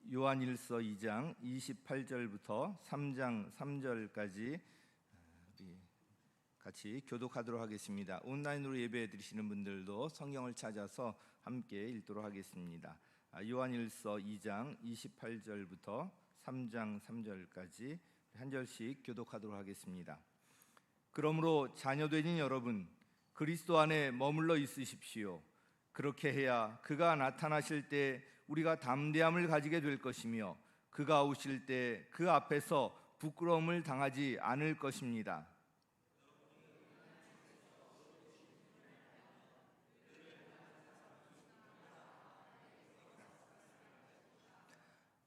요한일서 2장 28절부터 3장 3절까지 같이 교독하도록 하겠습니다. 온라인으로 예배 드리시는 분들도 성경을 찾아서 함께 읽도록 하겠습니다. 요한일서 2장 28절부터 3장 3절까지 한 절씩 교독하도록 하겠습니다. 그러므로 자녀되신 여러분, 그리스도 안에 머물러 있으십시오. 그렇게 해야 그가 나타나실 때 우리가 담대함을 가지게 될 것이며 그가 오실 때 그 앞에서 부끄러움을 당하지 않을 것입니다.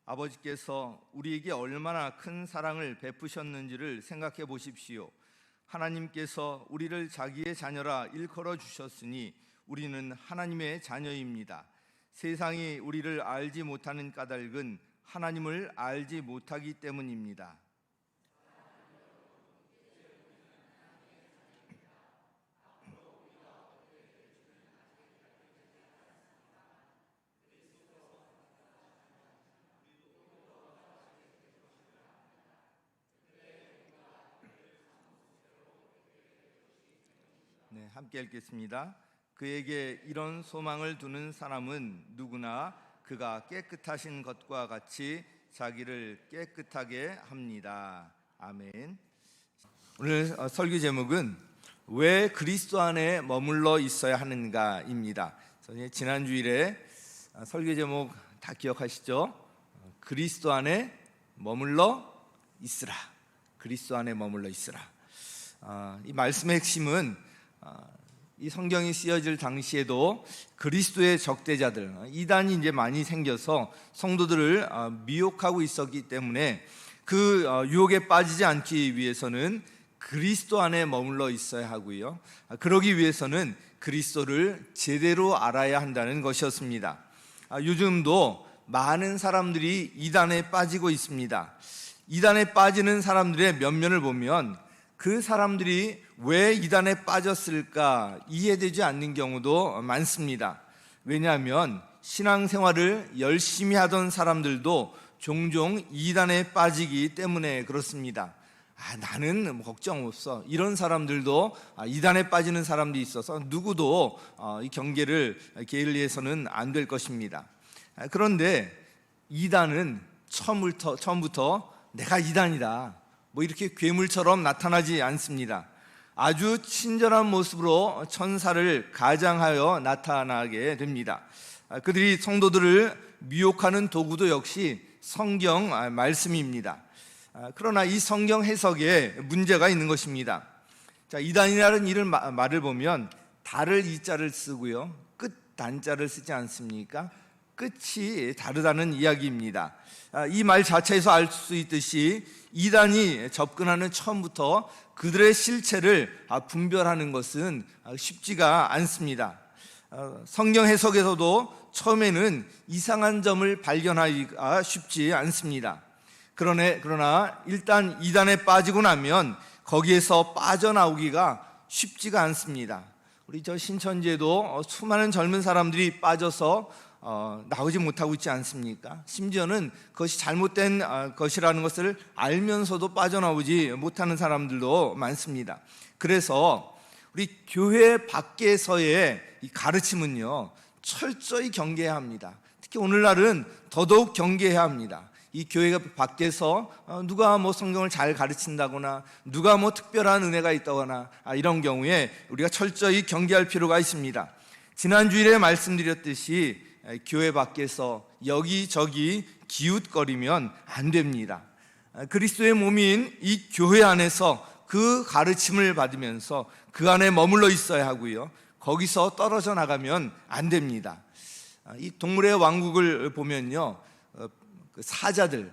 아버지께서 우리에게 얼마나 큰 사랑을 베푸셨는지를 생각해 보십시오. 하나님께서 우리를 자기의 자녀라 일컬어 주셨으니 우리는 하나님의 자녀입니다. 세상이 우리를 알지 못하는 까닭은 하나님을 알지 못하기 때문입니다. 네, 함께 읽겠습니다. 그에게 이런 소망을 두는 사람은 누구나 그가 깨끗하신 것과 같이 자기를 깨끗하게 합니다. 아멘. 오늘 설교 제목은 왜 그리스도 안에 머물러 있어야 하는가입니다. 지난 주일에 설교 제목 다 기억하시죠? 그리스도 안에 머물러 있으라. 그리스도 안에 머물러 있으라. 이 말씀의 핵심은 이 성경이 쓰여질 당시에도 그리스도의 적대자들, 이단이 이제 많이 생겨서 성도들을 미혹하고 있었기 때문에 그 유혹에 빠지지 않기 위해서는 그리스도 안에 머물러 있어야 하고요. 그러기 위해서는 그리스도를 제대로 알아야 한다는 것이었습니다. 요즘도 많은 사람들이 이단에 빠지고 있습니다. 이단에 빠지는 사람들의 면면을 보면 그 사람들이 왜 이단에 빠졌을까 이해되지 않는 경우도 많습니다. 왜냐하면 신앙생활을 열심히 하던 사람들도 종종 이단에 빠지기 때문에 그렇습니다. 나는 걱정 없어. 이런 사람들도 이단에 빠지는 사람들이 있어서 누구도 이 경계를 게을리해서는 안 될 것입니다. 그런데 이단은 처음부터 내가 이단이다, 이렇게 괴물처럼 나타나지 않습니다. 아주 친절한 모습으로 천사를 가장하여 나타나게 됩니다. 그들이 성도들을 미혹하는 도구도 역시 성경 말씀입니다. 그러나 이 성경 해석에 문제가 있는 것입니다. 이단이라는 말을 보면 달을 이자를 쓰고요, 끝 단자를 쓰지 않습니까? 끝이 다르다는 이야기입니다. 이 말 자체에서 알 수 있듯이 이단이 접근하는 처음부터 그들의 실체를 분별하는 것은 쉽지가 않습니다. 성경 해석에서도 처음에는 이상한 점을 발견하기가 쉽지 않습니다. 그러나 일단 이단에 빠지고 나면 거기에서 빠져나오기가 쉽지가 않습니다. 우리 신천지에도 수많은 젊은 사람들이 빠져서 나오지 못하고 있지 않습니까? 심지어는 그것이 잘못된 것이라는 것을 알면서도 빠져나오지 못하는 사람들도 많습니다. 그래서 우리 교회 밖에서의 이 가르침은요, 철저히 경계해야 합니다. 특히 오늘날은 더더욱 경계해야 합니다. 이 교회 밖에서 누가 성경을 잘 가르친다거나 누가 특별한 은혜가 있다거나 이런 경우에 우리가 철저히 경계할 필요가 있습니다. 지난 주일에 말씀드렸듯이 교회 밖에서 여기저기 기웃거리면 안 됩니다. 그리스도의 몸인 이 교회 안에서 그 가르침을 받으면서 그 안에 머물러 있어야 하고요, 거기서 떨어져 나가면 안 됩니다. 이 동물의 왕국을 보면요, 사자들,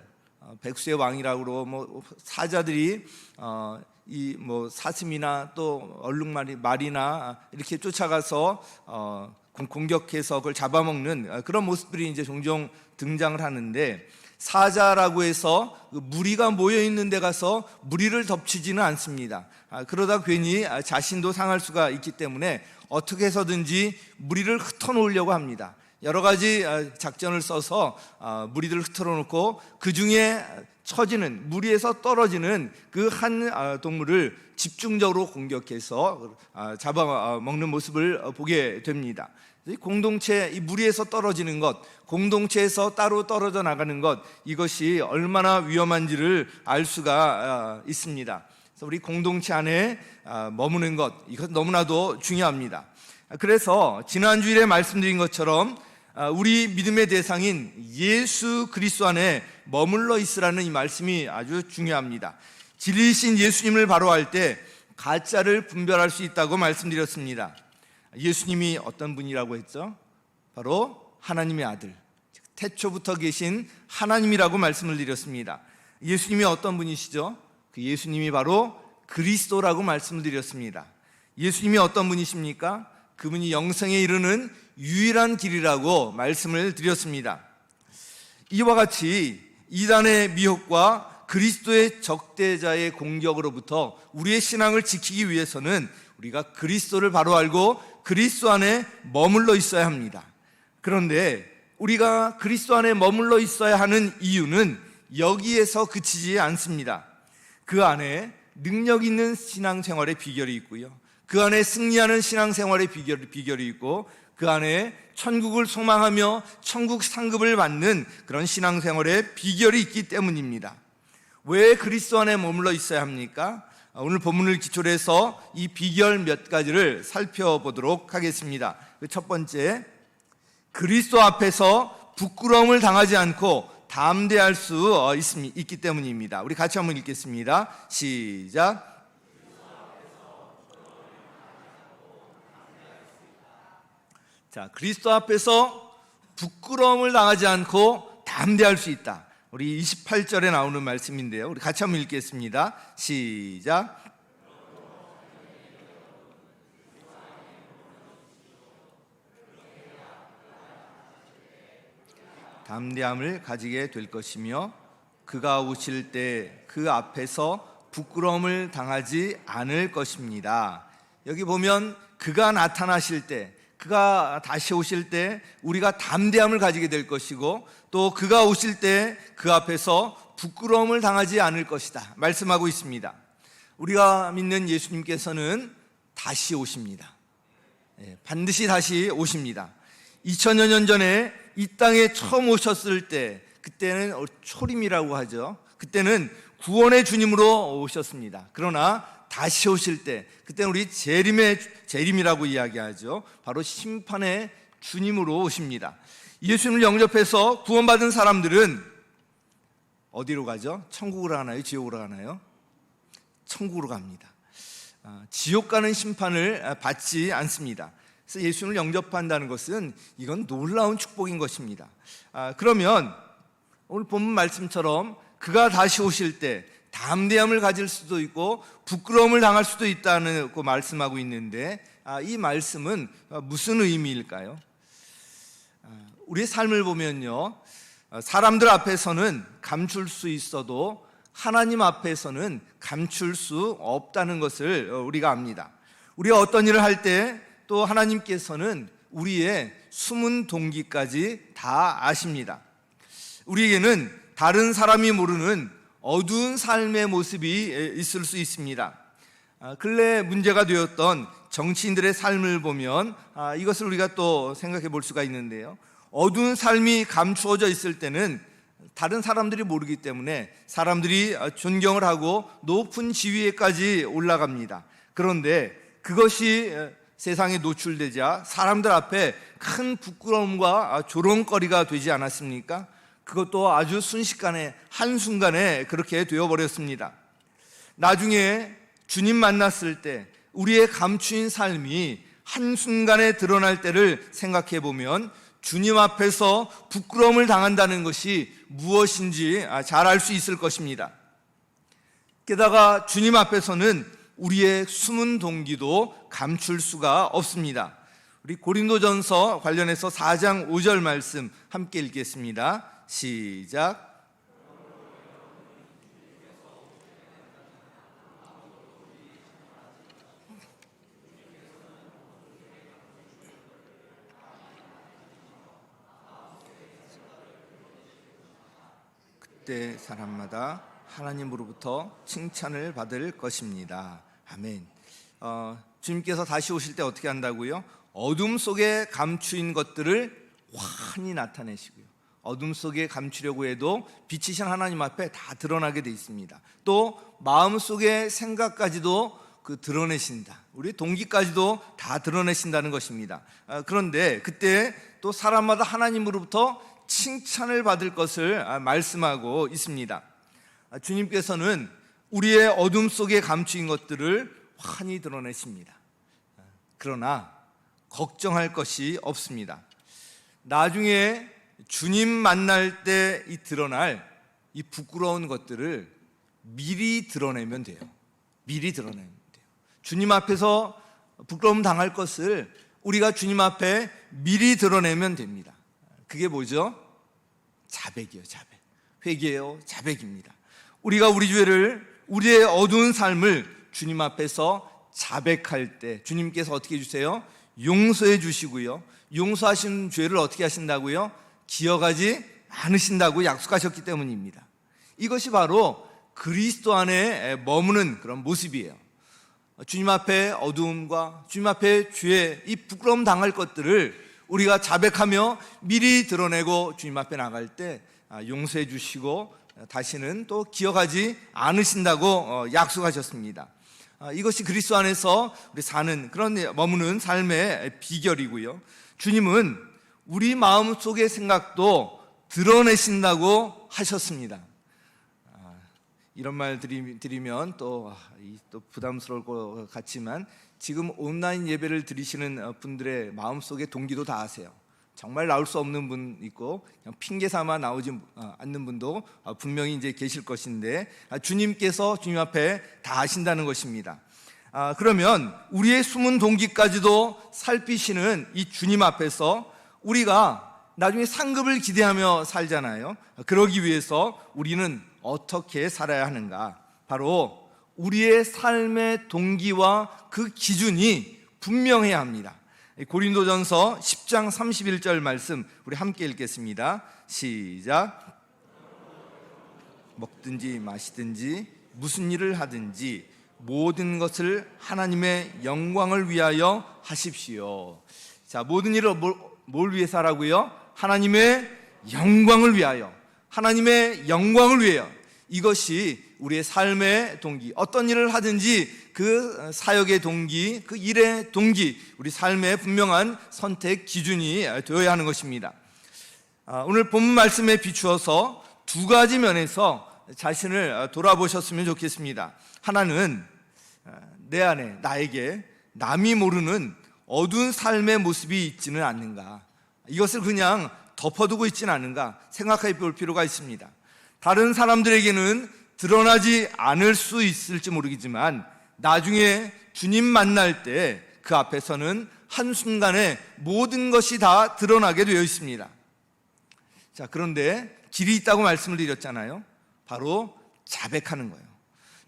백수의 왕이라고 사자들이 사슴이나 또 얼룩말이나 이렇게 쫓아가서 공격해서 그걸 잡아먹는 그런 모습들이 이제 종종 등장을 하는데, 사자라고 해서 무리가 모여 있는 데 가서 무리를 덮치지는 않습니다. 그러다 괜히 자신도 상할 수가 있기 때문에 어떻게 해서든지 무리를 흩어놓으려고 합니다. 여러 가지 작전을 써서 무리들을 흩어져 놓고 그 중에 처지는 무리에서 떨어지는 그 한 동물을 집중적으로 공격해서 잡아먹는 모습을 보게 됩니다. 공동체, 이 무리에서 떨어지는 것, 공동체에서 따로 떨어져 나가는 것, 이것이 얼마나 위험한지를 알 수가 있습니다. 그래서 우리 공동체 안에 머무는 것, 이것 너무나도 중요합니다. 그래서 지난 주일에 말씀드린 것처럼 우리 믿음의 대상인 예수 그리스도 안에 머물러 있으라는 이 말씀이 아주 중요합니다. 진리이신 예수님을 바로할 때 가짜를 분별할 수 있다고 말씀드렸습니다. 예수님이 어떤 분이라고 했죠? 바로 하나님의 아들, 태초부터 계신 하나님이라고 말씀을 드렸습니다. 예수님이 어떤 분이시죠? 그 예수님이 바로 그리스도라고 말씀을 드렸습니다. 예수님이 어떤 분이십니까? 그분이 영생에 이르는 유일한 길이라고 말씀을 드렸습니다. 이와 같이 이단의 미혹과 그리스도의 적대자의 공격으로부터 우리의 신앙을 지키기 위해서는 우리가 그리스도를 바로 알고 그리스도 안에 머물러 있어야 합니다. 그런데 우리가 그리스도 안에 머물러 있어야 하는 이유는 여기에서 그치지 않습니다. 그 안에 능력 있는 신앙생활의 비결이 있고요, 그 안에 승리하는 신앙생활의 비결이 있고, 그 안에 천국을 소망하며 천국 상급을 받는 그런 신앙생활의 비결이 있기 때문입니다. 왜 그리스도 안에 머물러 있어야 합니까? 오늘 본문을 기초로 해서 이 비결 몇 가지를 살펴보도록 하겠습니다. 첫 번째, 그리스도 앞에서 부끄러움을 당하지 않고 담대할 수 있기 때문입니다. 우리 같이 한번 읽겠습니다. 시작. 자, 그리스도 앞에서 부끄러움을 당하지 않고 담대할 수 있다. 우리 28절에 나오는 말씀인데요, 우리 같이 한번 읽겠습니다. 시작. 담대함을 가지게 될 것이며 그가 오실 때 그 앞에서 부끄러움을 당하지 않을 것입니다. 여기 보면 그가 나타나실 때, 그가 다시 오실 때 우리가 담대함을 가지게 될 것이고, 또 그가 오실 때 그 앞에서 부끄러움을 당하지 않을 것이다 말씀하고 있습니다. 우리가 믿는 예수님께서는 다시 오십니다. 반드시 다시 오십니다. 2000여 년 전에 이 땅에 처음 오셨을 때, 그때는 초림이라고 하죠. 그때는 구원의 주님으로 오셨습니다. 그러나 다시 오실 때, 그때는 우리 재림이라고 이야기하죠. 바로 심판의 주님으로 오십니다. 예수님을 영접해서 구원받은 사람들은 어디로 가죠? 천국으로 가나요? 지옥으로 가나요? 천국으로 갑니다. 지옥 가는 심판을 받지 않습니다. 그래서 예수님을 영접한다는 것은 이건 놀라운 축복인 것입니다. 그러면 오늘 본문 말씀처럼 그가 다시 오실 때 담대함을 가질 수도 있고 부끄러움을 당할 수도 있다는 말씀하고 있는데, 이 말씀은 무슨 의미일까요? 우리의 삶을 보면요, 사람들 앞에서는 감출 수 있어도 하나님 앞에서는 감출 수 없다는 것을 우리가 압니다. 우리가 어떤 일을 할 때 또 하나님께서는 우리의 숨은 동기까지 다 아십니다. 우리에게는 다른 사람이 모르는 어두운 삶의 모습이 있을 수 있습니다. 근래 문제가 되었던 정치인들의 삶을 보면 이것을 우리가 또 생각해 볼 수가 있는데요, 어두운 삶이 감추어져 있을 때는 다른 사람들이 모르기 때문에 사람들이 존경을 하고 높은 지위에까지 올라갑니다. 그런데 그것이 세상에 노출되자 사람들 앞에 큰 부끄러움과 조롱거리가 되지 않았습니까? 그것도 아주 순식간에, 한순간에 그렇게 되어버렸습니다. 나중에 주님 만났을 때 우리의 감추인 삶이 한순간에 드러날 때를 생각해 보면 주님 앞에서 부끄러움을 당한다는 것이 무엇인지 잘 알 수 있을 것입니다. 게다가 주님 앞에서는 우리의 숨은 동기도 감출 수가 없습니다. 우리 고린도전서 관련해서 4장 5절 말씀 함께 읽겠습니다. 시작. 그때 사람마다 하나님으로부터 칭찬을 받을 것입니다. 아멘. 주님께서 다시 오실 때 어떻게 한다고요? 어둠 속에 감추인 것들을 환히 나타내시고요, 어둠 속에 감추려고 해도 빛이신 하나님 앞에 다 드러나게 돼 있습니다. 또 마음속의 생각까지도 드러내신다, 우리 동기까지도 다 드러내신다는 것입니다. 그런데 그때 또 사람마다 하나님으로부터 칭찬을 받을 것을 말씀하고 있습니다. 주님께서는 우리의 어둠 속에 감추인 것들을 환히 드러내십니다. 그러나 걱정할 것이 없습니다. 나중에 주님 만날 때 드러날 이 부끄러운 것들을 미리 드러내면 돼요. 미리 드러내면 돼요. 주님 앞에서 부끄러움 당할 것을 우리가 주님 앞에 미리 드러내면 됩니다. 그게 뭐죠? 자백이에요. 자백. 회개요, 자백입니다. 우리가 우리 죄를, 우리의 어두운 삶을 주님 앞에서 자백할 때 주님께서 어떻게 해주세요? 용서해 주시고요, 용서하신 죄를 어떻게 하신다고요? 기억하지 않으신다고 약속하셨기 때문입니다. 이것이 바로 그리스도 안에 머무는 그런 모습이에요. 주님 앞에 어두움과 주님 앞에 죄, 이 부끄러움 당할 것들을 우리가 자백하며 미리 드러내고 주님 앞에 나갈 때 용서해 주시고 다시는 또 기억하지 않으신다고 약속하셨습니다. 이것이 그리스도 안에서 우리 사는 그런 머무는 삶의 비결이고요, 주님은 우리 마음속의 생각도 드러내신다고 하셨습니다. 이런 말 드리면 또 부담스러울 것 같지만 지금 온라인 예배를 드리시는 분들의 마음속의 동기도 다 아세요. 정말 나올 수 없는 분 있고 그냥 핑계 삼아 나오지 않는 분도 분명히 이제 계실 것인데 주님께서 주님 앞에 다 아신다는 것입니다. 그러면 우리의 숨은 동기까지도 살피시는 이 주님 앞에서 우리가 나중에 상급을 기대하며 살잖아요. 그러기 위해서 우리는 어떻게 살아야 하는가? 바로 우리의 삶의 동기와 그 기준이 분명해야 합니다. 고린도전서 10장 31절 말씀 우리 함께 읽겠습니다. 시작. 먹든지 마시든지 무슨 일을 하든지 모든 것을 하나님의 영광을 위하여 하십시오. 자, 모든 일을 뭘 위해서 하라고요? 하나님의 영광을 위하여, 하나님의 영광을 위하여. 이것이 우리의 삶의 동기, 어떤 일을 하든지 그 사역의 동기, 그 일의 동기, 우리 삶의 분명한 선택 기준이 되어야 하는 것입니다. 오늘 본문 말씀에 비추어서 두 가지 면에서 자신을 돌아보셨으면 좋겠습니다. 하나는 내 안에, 나에게 남이 모르는 어두운 삶의 모습이 있지는 않는가, 이것을 그냥 덮어두고 있지는 않은가 생각해 볼 필요가 있습니다. 다른 사람들에게는 드러나지 않을 수 있을지 모르겠지만 나중에 주님 만날 때 그 앞에서는 한순간에 모든 것이 다 드러나게 되어 있습니다. 자, 그런데 길이 있다고 말씀을 드렸잖아요. 바로 자백하는 거예요.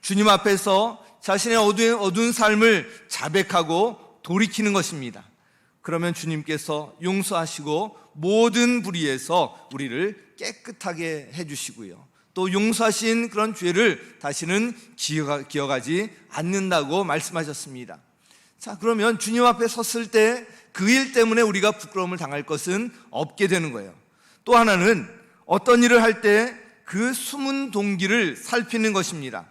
주님 앞에서 자신의 어두운 삶을 자백하고 돌이키는 것입니다. 그러면 주님께서 용서하시고 모든 불의에서 우리를 깨끗하게 해주시고요, 또 용서하신 그런 죄를 다시는 기억하지 않는다고 말씀하셨습니다. 자, 그러면 주님 앞에 섰을 때 그 일 때문에 우리가 부끄러움을 당할 것은 없게 되는 거예요. 또 하나는 어떤 일을 할 때 그 숨은 동기를 살피는 것입니다.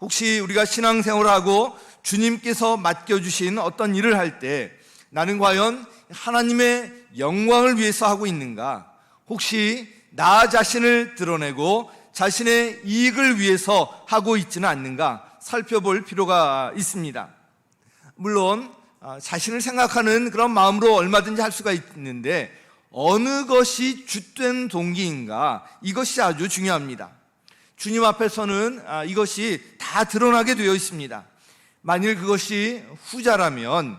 혹시 우리가 신앙생활을 하고 주님께서 맡겨주신 어떤 일을 할 때 나는 과연 하나님의 영광을 위해서 하고 있는가? 혹시 나 자신을 드러내고 자신의 이익을 위해서 하고 있지는 않는가 살펴볼 필요가 있습니다. 물론 자신을 생각하는 그런 마음으로 얼마든지 할 수가 있는데 어느 것이 주된 동기인가, 이것이 아주 중요합니다. 주님 앞에서는 이것이 다 드러나게 되어 있습니다. 만일 그것이 후자라면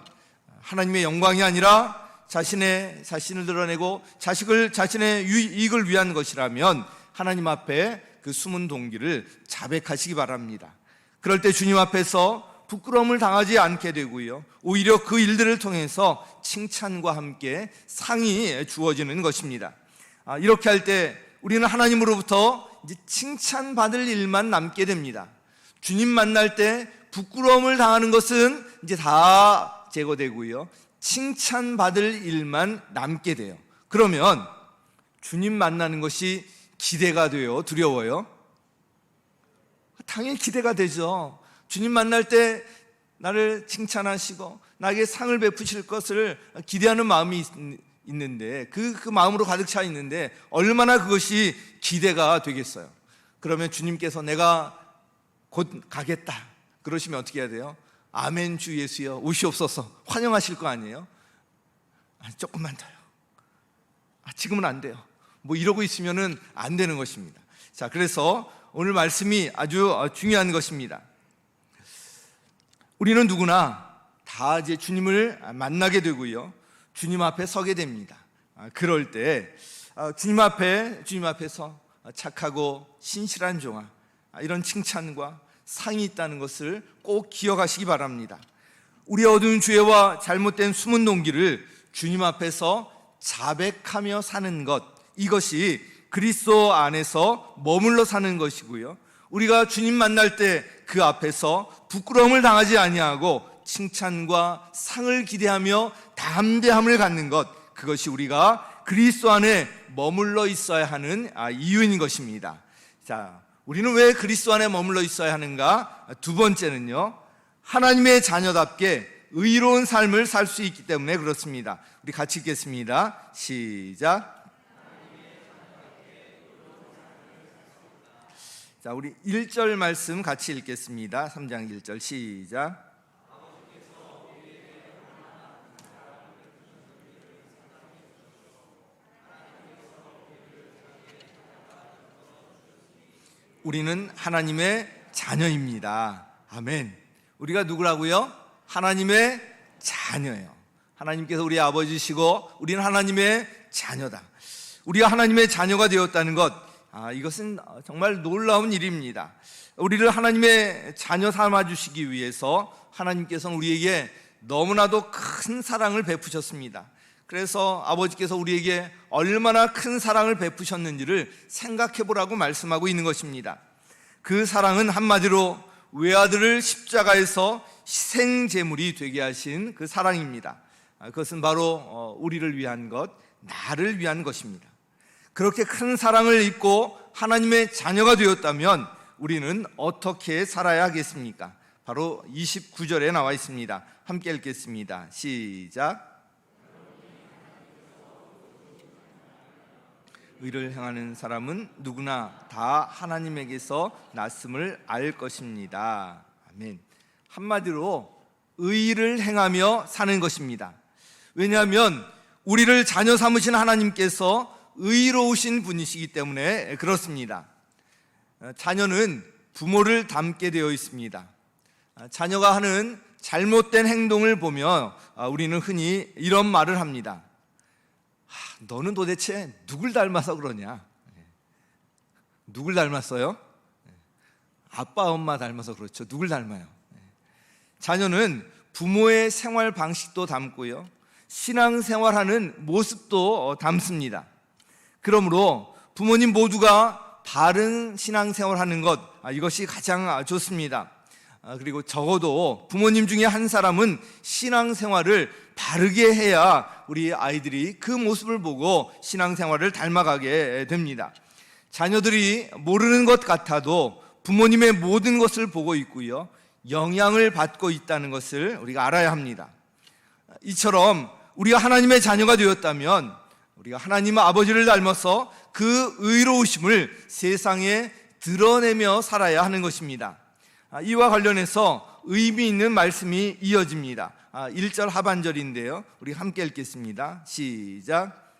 하나님의 영광이 아니라 자신을 드러내고 자신의 이익을 위한 것이라면 하나님 앞에 그 숨은 동기를 자백하시기 바랍니다. 그럴 때 주님 앞에서 부끄러움을 당하지 않게 되고요, 오히려 그 일들을 통해서 칭찬과 함께 상이 주어지는 것입니다. 이렇게 할 때 우리는 하나님으로부터 이제 칭찬받을 일만 남게 됩니다. 주님 만날 때 부끄러움을 당하는 것은 이제 다 제거되고요. 칭찬받을 일만 남게 돼요. 그러면 주님 만나는 것이 기대가 돼요? 두려워요? 당연히 기대가 되죠. 주님 만날 때 나를 칭찬하시고 나에게 상을 베푸실 것을 기대하는 마음이 있는데 그 마음으로 가득 차 있는데 얼마나 그것이 기대가 되겠어요. 그러면 주님께서 내가 곧 가겠다 그러시면 어떻게 해야 돼요? 아멘 주 예수여 오시옵소서 환영하실 거 아니에요? 조금만 더요. 지금은 안 돼요. 뭐 이러고 있으면은 안 되는 것입니다. 자, 그래서 오늘 말씀이 아주 중요한 것입니다. 우리는 누구나 다 이제 주님을 만나게 되고요. 주님 앞에 서게 됩니다. 그럴 때 주님 앞에서 착하고 신실한 종아 이런 칭찬과 상이 있다는 것을 꼭 기억하시기 바랍니다. 우리 어두운 죄와 잘못된 숨은 동기를 주님 앞에서 자백하며 사는 것, 이것이 그리스도 안에서 머물러 사는 것이고요. 우리가 주님 만날 때 그 앞에서 부끄러움을 당하지 아니하고 칭찬과 상을 기대하며 담대함을 갖는 것, 그것이 우리가 그리스도 안에 머물러 있어야 하는 이유인 것입니다. 자, 우리는 왜 그리스도 안에 머물러 있어야 하는가? 두 번째는요, 하나님의 자녀답게 의로운 삶을 살 수 있기 때문에 그렇습니다. 우리 같이 읽겠습니다. 시작. 자, 우리 1절 말씀 같이 읽겠습니다. 3장 1절 시작. 우리는 하나님의 자녀입니다. 아멘. 우리가 누구라고요? 하나님의 자녀예요. 하나님께서 우리 아버지시고 우리는 하나님의 자녀다. 우리가 하나님의 자녀가 되었다는 것, 이것은 정말 놀라운 일입니다. 우리를 하나님의 자녀 삼아주시기 위해서 하나님께서는 우리에게 너무나도 큰 사랑을 베푸셨습니다. 그래서 아버지께서 우리에게 얼마나 큰 사랑을 베푸셨는지를 생각해 보라고 말씀하고 있는 것입니다. 그 사랑은 한마디로 외아들을 십자가에서 희생제물이 되게 하신 그 사랑입니다. 그것은 바로 우리를 위한 것, 나를 위한 것입니다. 그렇게 큰 사랑을 입고 하나님의 자녀가 되었다면 우리는 어떻게 살아야 하겠습니까? 바로 29절에 나와 있습니다. 함께 읽겠습니다. 시작. 의를 행하는 사람은 누구나 다 하나님에게서 났음을 알 것입니다. 아멘. 한마디로 의를 행하며 사는 것입니다. 왜냐하면 우리를 자녀 삼으신 하나님께서 의로우신 분이시기 때문에 그렇습니다. 자녀는 부모를 닮게 되어 있습니다. 자녀가 하는 잘못된 행동을 보며 우리는 흔히 이런 말을 합니다. 너는 도대체 누굴 닮아서 그러냐? 누굴 닮았어요? 아빠 엄마 닮아서 그렇죠. 누굴 닮아요? 자녀는 부모의 생활 방식도 닮고요, 신앙생활하는 모습도 닮습니다. 그러므로 부모님 모두가 바른 신앙생활하는 것, 이것이 가장 좋습니다. 그리고 적어도 부모님 중에 한 사람은 신앙생활을 바르게 해야 우리 아이들이 그 모습을 보고 신앙생활을 닮아가게 됩니다. 자녀들이 모르는 것 같아도 부모님의 모든 것을 보고 있고요, 영향을 받고 있다는 것을 우리가 알아야 합니다. 이처럼 우리가 하나님의 자녀가 되었다면 우리가 하나님 아버지를 닮아서 그 의로우심을 세상에 드러내며 살아야 하는 것입니다. 이와 관련해서 의미 있는 말씀이 이어집니다. 1절 하반절인데요, 우리 함께 읽겠습니다. 시작.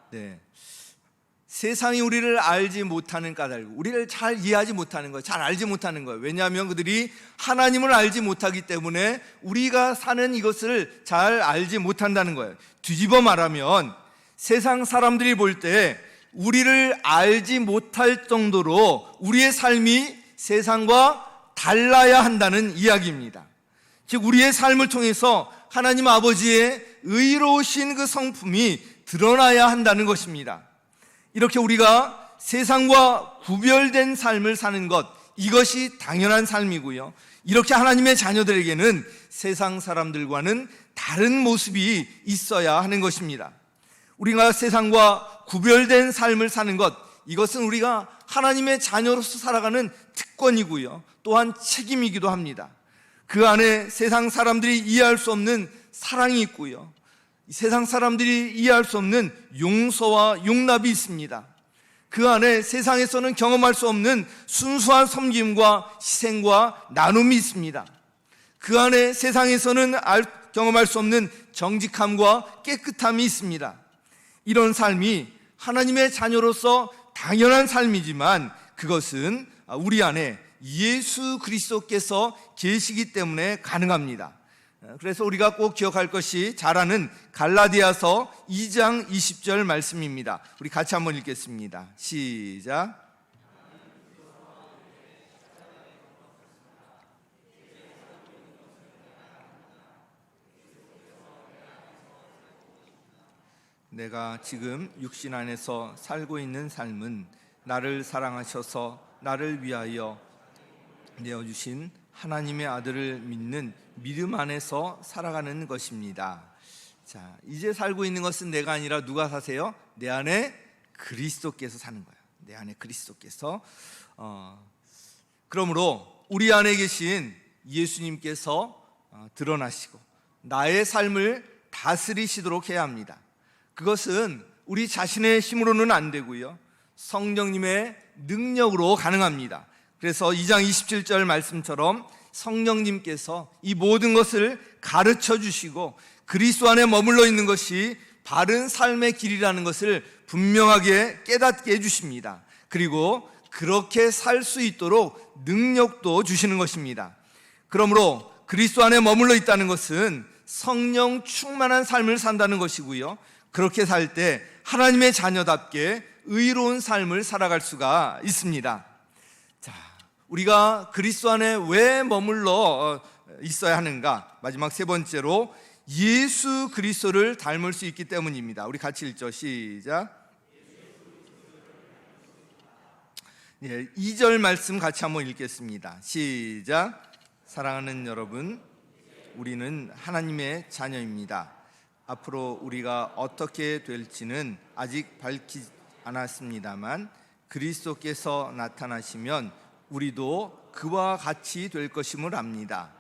네. 세상이 우리를 알지 못하는 까닭, 우리를 잘 이해하지 못하는 거예요. 잘 알지 못하는 거예요. 왜냐하면 그들이 하나님을 알지 못하기 때문에 우리가 사는 이것을 잘 알지 못한다는 거예요. 뒤집어 말하면 세상 사람들이 볼 때 우리를 알지 못할 정도로 우리의 삶이 세상과 달라야 한다는 이야기입니다. 즉 우리의 삶을 통해서 하나님 아버지의 의로우신 그 성품이 드러나야 한다는 것입니다. 이렇게 우리가 세상과 구별된 삶을 사는 것, 이것이 당연한 삶이고요, 이렇게 하나님의 자녀들에게는 세상 사람들과는 다른 모습이 있어야 하는 것입니다. 우리가 세상과 구별된 삶을 사는 것, 이것은 우리가 하나님의 자녀로서 살아가는 특권이고요, 또한 책임이기도 합니다. 그 안에 세상 사람들이 이해할 수 없는 사랑이 있고요, 세상 사람들이 이해할 수 없는 용서와 용납이 있습니다. 그 안에 세상에서는 경험할 수 없는 순수한 섬김과 희생과 나눔이 있습니다. 그 안에 세상에서는 경험할 수 없는 정직함과 깨끗함이 있습니다. 이런 삶이 하나님의 자녀로서 당연한 삶이지만 그것은 우리 안에 예수 그리스도께서 계시기 때문에 가능합니다. 그래서 우리가 꼭 기억할 것이 잘 아는 갈라디아서 2장 20절 말씀입니다. 우리 같이 한번 읽겠습니다. 시작. 내가 지금 육신 안에서 살고 있는 삶은 나를 사랑하셔서 나를 위하여 내어주신 하나님의 아들을 믿는 믿음 안에서 살아가는 것입니다. 자, 이제 살고 있는 것은 내가 아니라 누가 사세요? 내 안에 그리스도께서 사는 거예요. 내 안에 그리스도께서. 그러므로 우리 안에 계신 예수님께서 드러나시고 나의 삶을 다스리시도록 해야 합니다. 그것은 우리 자신의 힘으로는 안 되고요, 성령님의 능력으로 가능합니다. 그래서 2장 27절 말씀처럼 성령님께서 이 모든 것을 가르쳐 주시고 그리스도 안에 머물러 있는 것이 바른 삶의 길이라는 것을 분명하게 깨닫게 해주십니다. 그리고 그렇게 살 수 있도록 능력도 주시는 것입니다. 그러므로 그리스도 안에 머물러 있다는 것은 성령 충만한 삶을 산다는 것이고요, 그렇게 살 때 하나님의 자녀답게 의로운 삶을 살아갈 수가 있습니다. 자, 우리가 그리스도 안에 왜 머물러 있어야 하는가? 마지막 세 번째로 예수 그리스도를 닮을 수 있기 때문입니다. 우리 같이 읽죠. 시작. 2절 말씀 같이 한번 읽겠습니다. 시작. 사랑하는 여러분, 우리는 하나님의 자녀입니다. 앞으로 우리가 어떻게 될지는 아직 밝히지 않았습니다만 그리스도께서 나타나시면 우리도 그와 같이 될 것임을 압니다.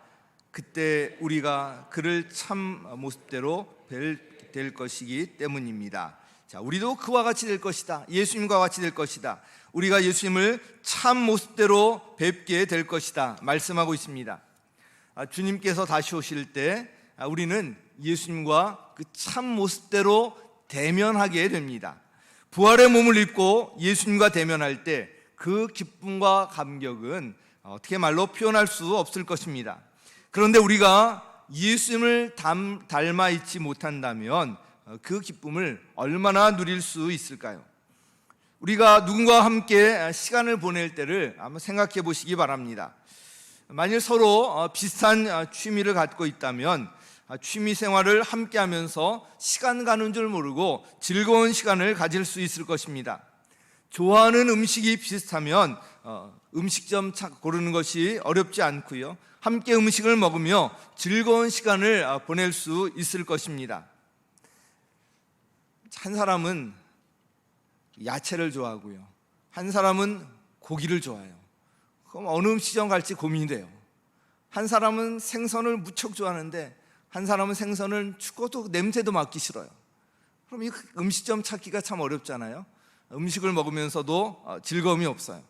그때 우리가 그를 참 모습대로 뵐 것이기 때문입니다. 자, 우리도 그와 같이 될 것이다. 예수님과 같이 될 것이다. 우리가 예수님을 참 모습대로 뵙게 될 것이다 말씀하고 있습니다. 주님께서 다시 오실 때 우리는 예수님과 그 참 모습대로 대면하게 됩니다. 부활의 몸을 입고 예수님과 대면할 때 그 기쁨과 감격은 어떻게 말로 표현할 수 없을 것입니다. 그런데 우리가 예수님을 닮아 있지 못한다면 그 기쁨을 얼마나 누릴 수 있을까요? 우리가 누군가와 함께 시간을 보낼 때를 한번 생각해 보시기 바랍니다. 만일 서로 비슷한 취미를 갖고 있다면 취미 생활을 함께 하면서 시간 가는 줄 모르고 즐거운 시간을 가질 수 있을 것입니다. 좋아하는 음식이 비슷하면 음식점 고르는 것이 어렵지 않고요, 함께 음식을 먹으며 즐거운 시간을 보낼 수 있을 것입니다. 한 사람은 야채를 좋아하고요, 한 사람은 고기를 좋아해요. 그럼 어느 음식점 갈지 고민이 돼요. 한 사람은 생선을 무척 좋아하는데 한 사람은 생선을 죽어도 냄새도 맡기 싫어요. 그럼 이 음식점 찾기가 참 어렵잖아요. 음식을 먹으면서도 즐거움이 없어요.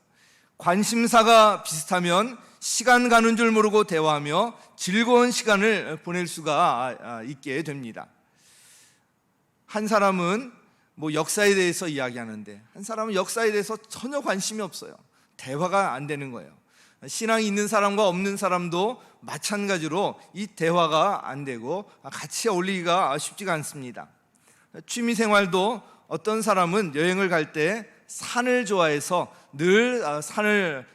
관심사가 비슷하면 시간 가는 줄 모르고 대화하며 즐거운 시간을 보낼 수가 있게 됩니다. 한 사람은 역사에 대해서 이야기하는데 한 사람은 역사에 대해서 전혀 관심이 없어요. 대화가 안 되는 거예요. 신앙이 있는 사람과 없는 사람도 마찬가지로 이 대화가 안 되고 같이 어울리기가 쉽지가 않습니다. 취미 생활도 어떤 사람은 여행을 갈 때 산을 좋아해서 늘 산을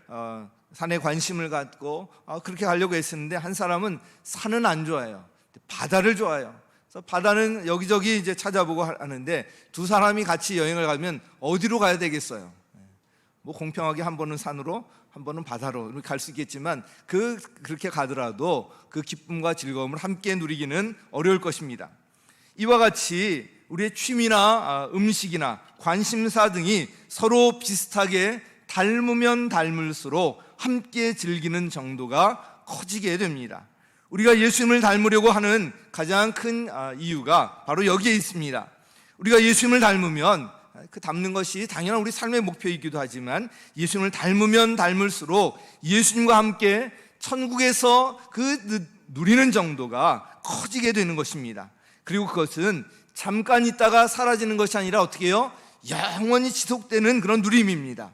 산에 관심을 갖고 그렇게 가려고 했었는데, 한 사람은 산은 안 좋아해요. 바다를 좋아해요. 그래서 바다는 여기저기 이제 찾아보고 하는데, 두 사람이 같이 여행을 가면 어디로 가야 되겠어요? 뭐 공평하게 한 번은 산으로, 한 번은 바다로 갈 수 있겠지만, 그렇게 가더라도 그 기쁨과 즐거움을 함께 누리기는 어려울 것입니다. 이와 같이 우리의 취미나 음식이나 관심사 등이 서로 비슷하게 닮으면 닮을수록 함께 즐기는 정도가 커지게 됩니다. 우리가 예수님을 닮으려고 하는 가장 큰 이유가 바로 여기에 있습니다. 우리가 예수님을 닮으면, 그 닮는 것이 당연한 우리 삶의 목표이기도 하지만, 예수님을 닮으면 닮을수록 예수님과 함께 천국에서 그 누리는 정도가 커지게 되는 것입니다. 그리고 그것은 잠깐 있다가 사라지는 것이 아니라 어떻게 해요? 영원히 지속되는 그런 누림입니다.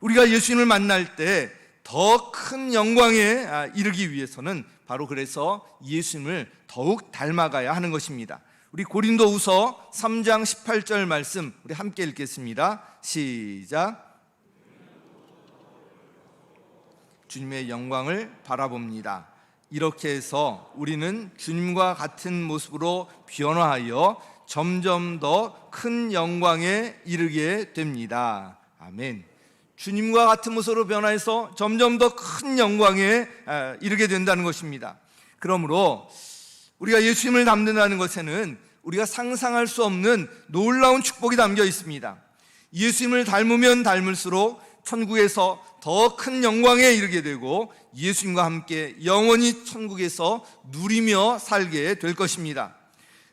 우리가 예수님을 만날 때 더 큰 영광에 이르기 위해서는 바로 그래서 예수님을 더욱 닮아가야 하는 것입니다. 우리 고린도후서 3장 18절 말씀 우리 함께 읽겠습니다. 시작. 주님의 영광을 바라봅니다. 이렇게 해서 우리는 주님과 같은 모습으로 변화하여 점점 더 큰 영광에 이르게 됩니다. 아멘. 주님과 같은 모습으로 변화해서 점점 더 큰 영광에 이르게 된다는 것입니다. 그러므로 우리가 예수님을 닮는다는 것에는 우리가 상상할 수 없는 놀라운 축복이 담겨 있습니다. 예수님을 닮으면 닮을수록 천국에서 더 큰 영광에 이르게 되고, 예수님과 함께 영원히 천국에서 누리며 살게 될 것입니다.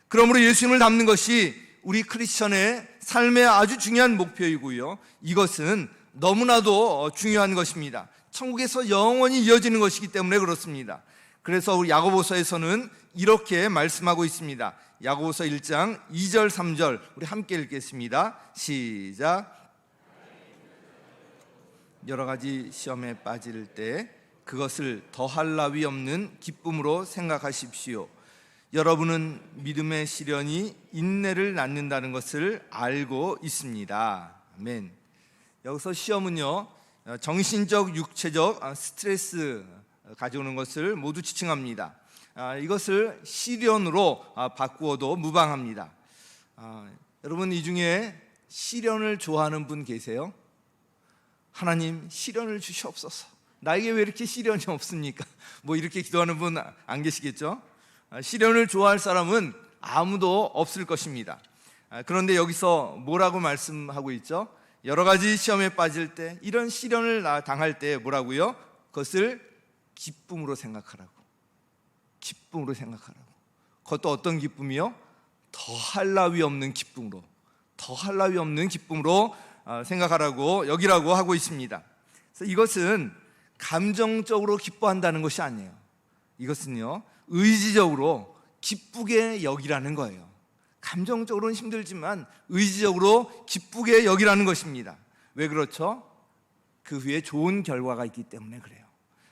그러므로 예수님을 닮는 것이 우리 크리스천의 삶의 아주 중요한 목표이고요, 이것은 너무나도 중요한 것입니다. 천국에서 영원히 이어지는 것이기 때문에 그렇습니다. 그래서 우리 야고보서에서는 이렇게 말씀하고 있습니다. 야고보서 1장 2절 3절 우리 함께 읽겠습니다. 시작. 여러 가지 시험에 빠질 때 그것을 더할 나위 없는 기쁨으로 생각하십시오. 여러분은 믿음의 시련이 인내를 낳는다는 것을 알고 있습니다. 아멘. 여기서 시험은요, 정신적, 육체적 스트레스 가져오는 것을 모두 지칭합니다. 이것을 시련으로 바꾸어도 무방합니다. 여러분, 이 중에 시련을 좋아하는 분 계세요? 하나님, 시련을 주시옵소서. 나에게 왜 이렇게 시련이 없습니까? 뭐 이렇게 기도하는 분 안 계시겠죠? 시련을 좋아할 사람은 아무도 없을 것입니다. 그런데 여기서 뭐라고 말씀하고 있죠? 여러 가지 시험에 빠질 때, 이런 시련을 당할 때 뭐라고요? 그것을 기쁨으로 생각하라고. 기쁨으로 생각하라고. 그것도 어떤 기쁨이요? 더할 나위 없는 기쁨으로, 더할 나위 없는 기쁨으로 생각하라고, 여기라고 하고 있습니다. 그래서 이것은 감정적으로 기뻐한다는 것이 아니에요. 이것은요, 의지적으로 기쁘게 여기라는 거예요. 감정적으로는 힘들지만 의지적으로 기쁘게 여기라는 것입니다. 왜 그렇죠? 그 후에 좋은 결과가 있기 때문에 그래요.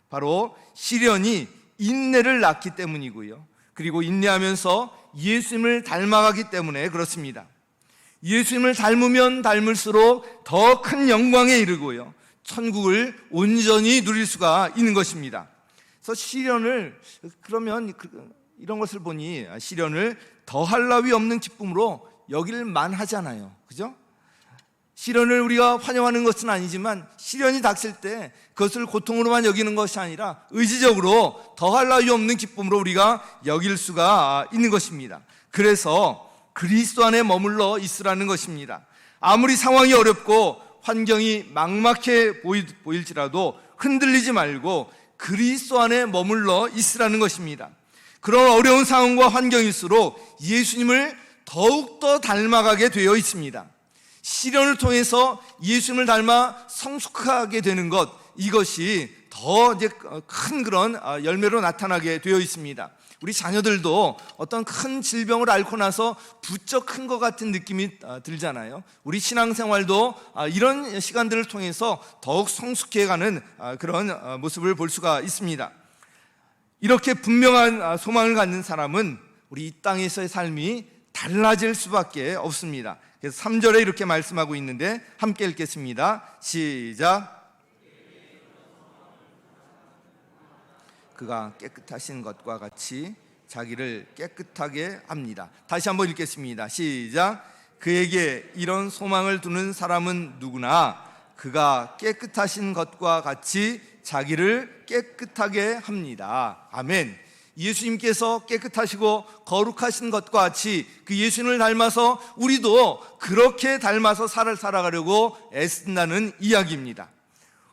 바로 시련이 인내를 낳기 때문이고요, 그리고 인내하면서 예수님을 닮아가기 때문에 그렇습니다. 예수님을 닮으면 닮을수록 더 큰 영광에 이르고요, 천국을 온전히 누릴 수가 있는 것입니다. 그래서 시련을, 그러면 이런 것을 보니 시련을 더할 나위 없는 기쁨으로 여길 만하잖아요. 그죠? 시련을 우리가 환영하는 것은 아니지만, 시련이 닥칠 때 그것을 고통으로만 여기는 것이 아니라 의지적으로 더할 나위 없는 기쁨으로 우리가 여길 수가 있는 것입니다. 그래서 그리스도 안에 머물러 있으라는 것입니다. 아무리 상황이 어렵고 환경이 막막해 보일지라도 흔들리지 말고 그리스도 안에 머물러 있으라는 것입니다. 그런 어려운 상황과 환경일수록 예수님을 더욱더 닮아가게 되어 있습니다. 시련을 통해서 예수님을 닮아 성숙하게 되는 것, 이것이 더 이제 큰 그런 열매로 나타나게 되어 있습니다. 우리 자녀들도 어떤 큰 질병을 앓고 나서 부쩍 큰 것 같은 느낌이 들잖아요. 우리 신앙생활도 이런 시간들을 통해서 더욱 성숙해가는 그런 모습을 볼 수가 있습니다. 이렇게 분명한 소망을 갖는 사람은 우리 이 땅에서의 삶이 달라질 수밖에 없습니다. 그래서 3절에 이렇게 말씀하고 있는데 함께 읽겠습니다. 시작. 그가 깨끗하신 것과 같이 자기를 깨끗하게 합니다. 다시 한번 읽겠습니다. 시작. 그에게 이런 소망을 두는 사람은 누구나 그가 깨끗하신 것과 같이 자기를 깨끗하게 합니다. 아멘. 예수님께서 깨끗하시고 거룩하신 것과 같이 그 예수님을 닮아서 우리도 그렇게 닮아서 살아가려고 애쓴다는 이야기입니다.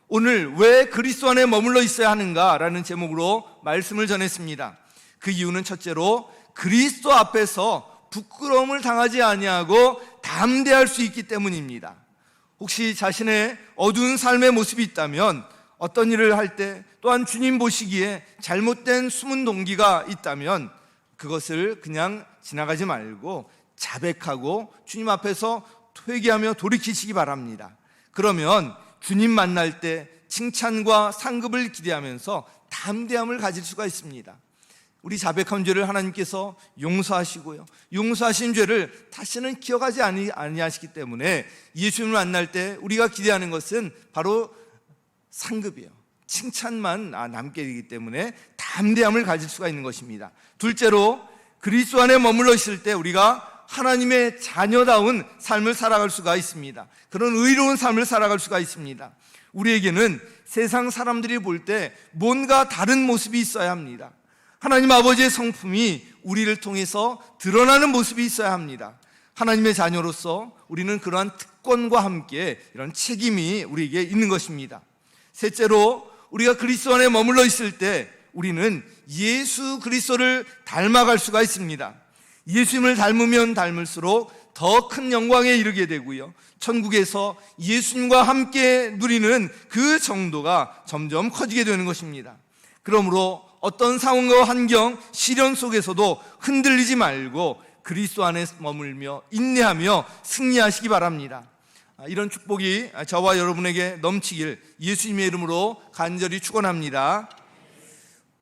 오늘 왜 그리스도 안에 머물러 있어야 하는가라는 제목으로 말씀을 전했습니다. 그 이유는 첫째로 그리스도 앞에서 부끄러움을 당하지 아니하고 담대할 수 있기 때문입니다. 혹시 자신의 어두운 삶의 모습이 있다면, 어떤 일을 할 때 또한 주님 보시기에 잘못된 숨은 동기가 있다면 그것을 그냥 지나가지 말고 자백하고 주님 앞에서 회개하며 돌이키시기 바랍니다. 그러면 주님 만날 때 칭찬과 상급을 기대하면서 담대함을 가질 수가 있습니다. 우리 자백한 죄를 하나님께서 용서하시고요, 용서하신 죄를 다시는 기억하지 아니하시기 때문에 예수님을 만날 때 우리가 기대하는 것은 바로 상급이에요. 칭찬만 남게 되기 때문에 담대함을 가질 수가 있는 것입니다. 둘째로 그리스도 안에 머물러 있을 때 우리가 하나님의 자녀다운 삶을 살아갈 수가 있습니다. 그런 의로운 삶을 살아갈 수가 있습니다. 우리에게는 세상 사람들이 볼 때 뭔가 다른 모습이 있어야 합니다. 하나님 아버지의 성품이 우리를 통해서 드러나는 모습이 있어야 합니다. 하나님의 자녀로서 우리는 그러한 특권과 함께 이런 책임이 우리에게 있는 것입니다. 셋째로 우리가 그리스도 안에 머물러 있을 때 우리는 예수 그리스도를 닮아갈 수가 있습니다. 예수님을 닮으면 닮을수록 더 큰 영광에 이르게 되고요, 천국에서 예수님과 함께 누리는 그 정도가 점점 커지게 되는 것입니다. 그러므로 어떤 상황과 환경, 시련 속에서도 흔들리지 말고 그리스도 안에 머물며 인내하며 승리하시기 바랍니다. 이런 축복이 저와 여러분에게 넘치길 예수님의 이름으로 간절히 축원합니다.